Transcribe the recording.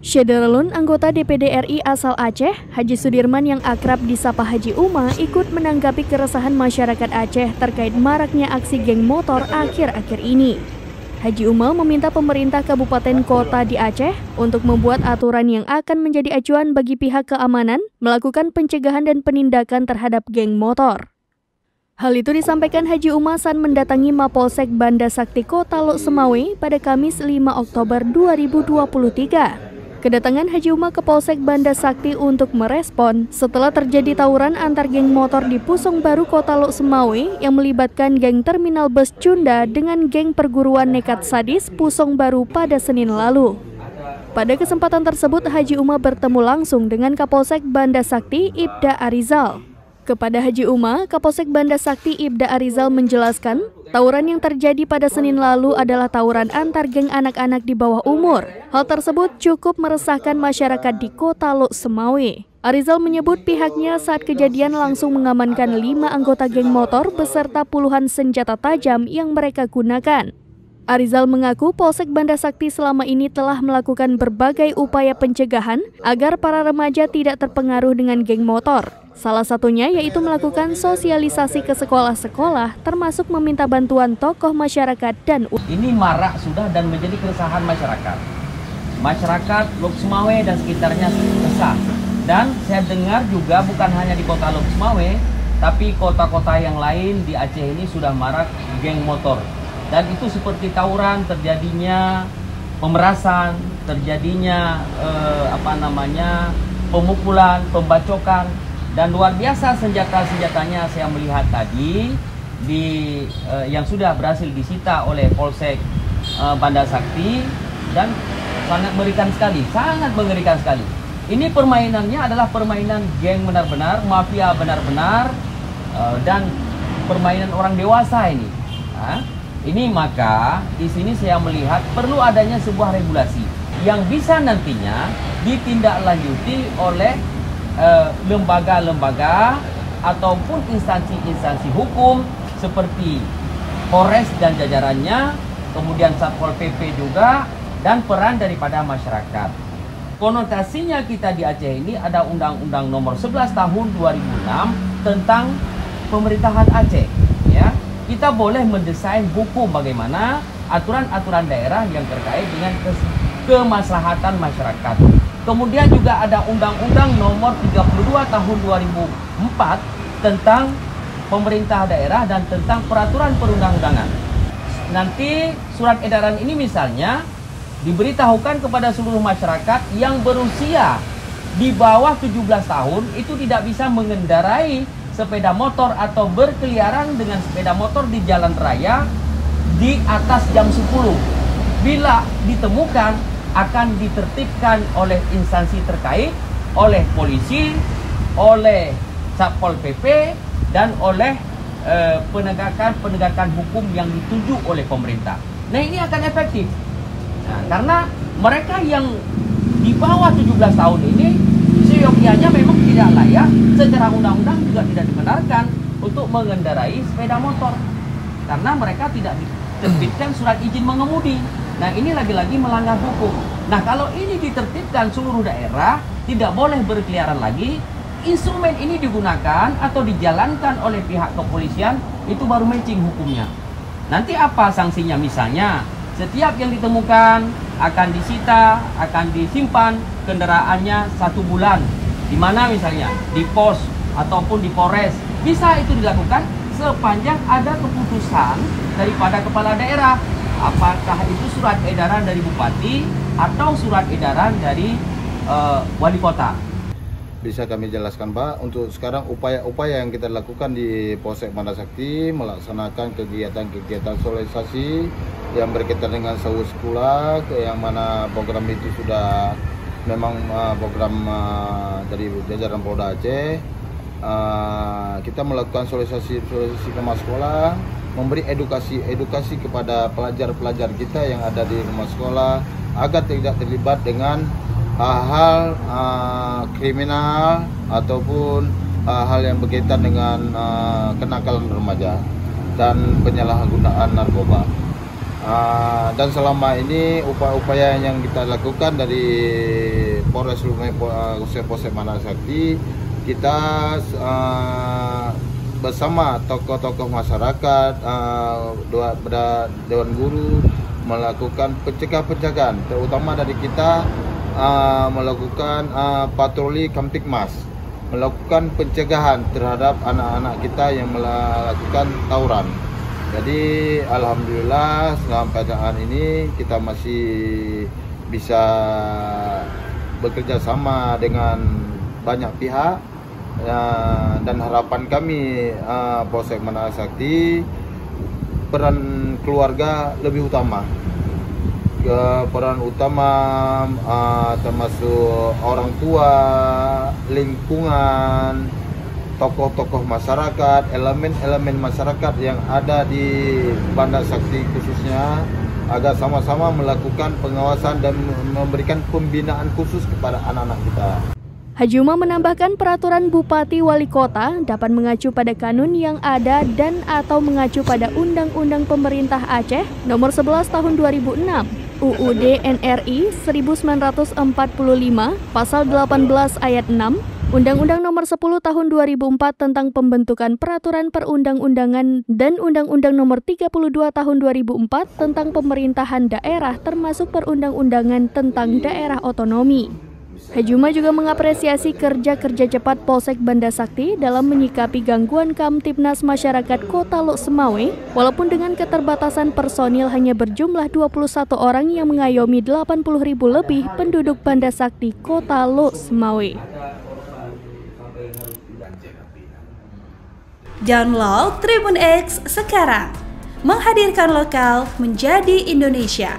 Syederlun, anggota DPD RI asal Aceh, Haji Sudirman yang akrab disapa Haji Uma, ikut menanggapi keresahan masyarakat Aceh terkait maraknya aksi geng motor akhir-akhir ini. Haji Uma meminta pemerintah kabupaten kota di Aceh untuk membuat aturan yang akan menjadi acuan bagi pihak keamanan melakukan pencegahan dan penindakan terhadap geng motor. Hal itu disampaikan Haji Uma saat mendatangi Mapolsek Banda Sakti Kota Lok Semawe pada Kamis 5 Oktober 2023. Kedatangan Haji Uma ke Polsek Banda Sakti untuk merespon setelah terjadi tawuran antar geng motor di Pusong Baru Kota Lok Semawe yang melibatkan geng terminal bus Cunda dengan geng perguruan nekat sadis Pusong Baru pada Senin lalu. Pada kesempatan tersebut, Haji Uma bertemu langsung dengan Kapolsek Banda Sakti Ibda Arizal. Kepada Haji Uma, Kapolsek Banda Sakti Ibda Arizal menjelaskan, tawuran yang terjadi pada Senin lalu adalah tawuran antar geng anak-anak di bawah umur. Hal tersebut cukup meresahkan masyarakat di Kota Lok Semawe. Arizal menyebut pihaknya saat kejadian langsung mengamankan 5 anggota geng motor beserta puluhan senjata tajam yang mereka gunakan. Arizal mengaku Polsek Banda Sakti selama ini telah melakukan berbagai upaya pencegahan agar para remaja tidak terpengaruh dengan geng motor. Salah satunya yaitu melakukan sosialisasi ke sekolah-sekolah, termasuk meminta bantuan tokoh masyarakat dan ini marak sudah dan menjadi keresahan masyarakat. Masyarakat Lok Semawe dan sekitarnya resah. Dan saya dengar juga bukan hanya di Kota Lok Semawe, tapi kota-kota yang lain di Aceh ini sudah marak geng motor. Dan itu seperti tawuran, terjadinya pemerasan, terjadinya pemukulan, pembacokan. Dan luar biasa senjata-senjatanya saya melihat tadi yang sudah berhasil disita oleh Polsek Banda Sakti dan sangat mengerikan sekali, sangat mengerikan sekali. Ini permainannya adalah permainan geng benar-benar, mafia benar-benar, dan permainan orang dewasa ini. Ini maka di sini saya melihat perlu adanya sebuah regulasi yang bisa nantinya ditindaklanjuti oleh lembaga-lembaga ataupun instansi-instansi hukum seperti Polres dan jajarannya, kemudian Satpol PP juga, dan peran daripada masyarakat. Konotasinya kita di Aceh ini ada Undang-Undang Nomor 11 Tahun 2006 tentang pemerintahan Aceh. Ya, kita boleh mendesain hukum bagaimana aturan-aturan daerah yang terkait dengan kemaslahatan masyarakat. Kemudian juga ada Undang-Undang Nomor 32 Tahun 2004 tentang pemerintah daerah dan tentang peraturan perundang-undangan. Nanti surat edaran ini misalnya diberitahukan kepada seluruh masyarakat yang berusia di bawah 17 tahun itu tidak bisa mengendarai sepeda motor atau berkeliaran dengan sepeda motor di jalan raya di atas jam 10. Bila ditemukan akan ditertibkan oleh instansi terkait, oleh polisi, oleh Satpol PP, dan oleh penegakan hukum yang dituju oleh pemerintah. Nah, ini akan efektif. Nah, karena mereka yang di bawah 17 tahun ini seyogianya memang tidak layak, secara undang-undang juga tidak dibenarkan untuk mengendarai sepeda motor. Karena mereka tidak diterbitkan surat izin mengemudi. Nah, ini lagi-lagi melanggar hukum. Nah, kalau ini ditertibkan seluruh daerah, tidak boleh berkeliaran lagi, instrumen ini digunakan atau dijalankan oleh pihak kepolisian, itu baru matching hukumnya. Nanti apa sanksinya? Misalnya, setiap yang ditemukan akan disita, akan disimpan kendaraannya 1 bulan. Di mana misalnya? Di pos ataupun di Polres. Bisa itu dilakukan sepanjang ada keputusan daripada kepala daerah. Apakah itu surat edaran dari bupati atau surat edaran dari wali kota. Bisa kami jelaskan, Pak, untuk sekarang upaya-upaya yang kita lakukan di Polsek Banda Sakti melaksanakan kegiatan-kegiatan sosialisasi yang berkaitan dengan Sahur Sekolah, yang mana program itu sudah memang program dari jajaran Polda Aceh. Kita melakukan sosialisasi ke sekolah, memberi edukasi kepada pelajar-pelajar kita yang ada di rumah sekolah agar tidak terlibat dengan hal kriminal ataupun hal yang berkaitan dengan kenakalan remaja dan penyalahgunaan narkoba. Dan selama ini upaya-upaya yang kita lakukan dari Polres Lumai Polsek Manasakti, kita bersama tokoh-tokoh masyarakat, Dewan Guru melakukan pencegahan, terutama dari kita melakukan patroli Kamtibmas, melakukan pencegahan terhadap anak-anak kita yang melakukan tawuran. Jadi alhamdulillah sampai saat ini kita masih bisa bekerja sama dengan banyak pihak, dan harapan kami Polsek Manasakti peran keluarga lebih utama. Peran utama termasuk orang tua, lingkungan, tokoh-tokoh masyarakat, elemen-elemen masyarakat yang ada di Banda Sakti khususnya, agar sama-sama melakukan pengawasan dan memberikan pembinaan khusus kepada anak-anak kita. Haji Umar menambahkan peraturan Bupati Wali Kota dapat mengacu pada kanun yang ada dan atau mengacu pada Undang-Undang Pemerintah Aceh Nomor 11 Tahun 2006, UUD NRI 1945, Pasal 18 Ayat 6, Undang-Undang Nomor 10 Tahun 2004 tentang pembentukan peraturan perundang-undangan dan Undang-Undang Nomor 32 Tahun 2004 tentang pemerintahan daerah termasuk perundang-undangan tentang daerah otonomi. Haji Umar juga mengapresiasi kerja-kerja cepat Polsek Banda Sakti dalam menyikapi gangguan Kamtibnas Masyarakat Kota Lok Semawe, walaupun dengan keterbatasan personil hanya berjumlah 21 orang yang mengayomi 80.000 lebih penduduk Banda Sakti Kota Lok Semawe. Download Tribun X sekarang, menghadirkan lokal menjadi Indonesia.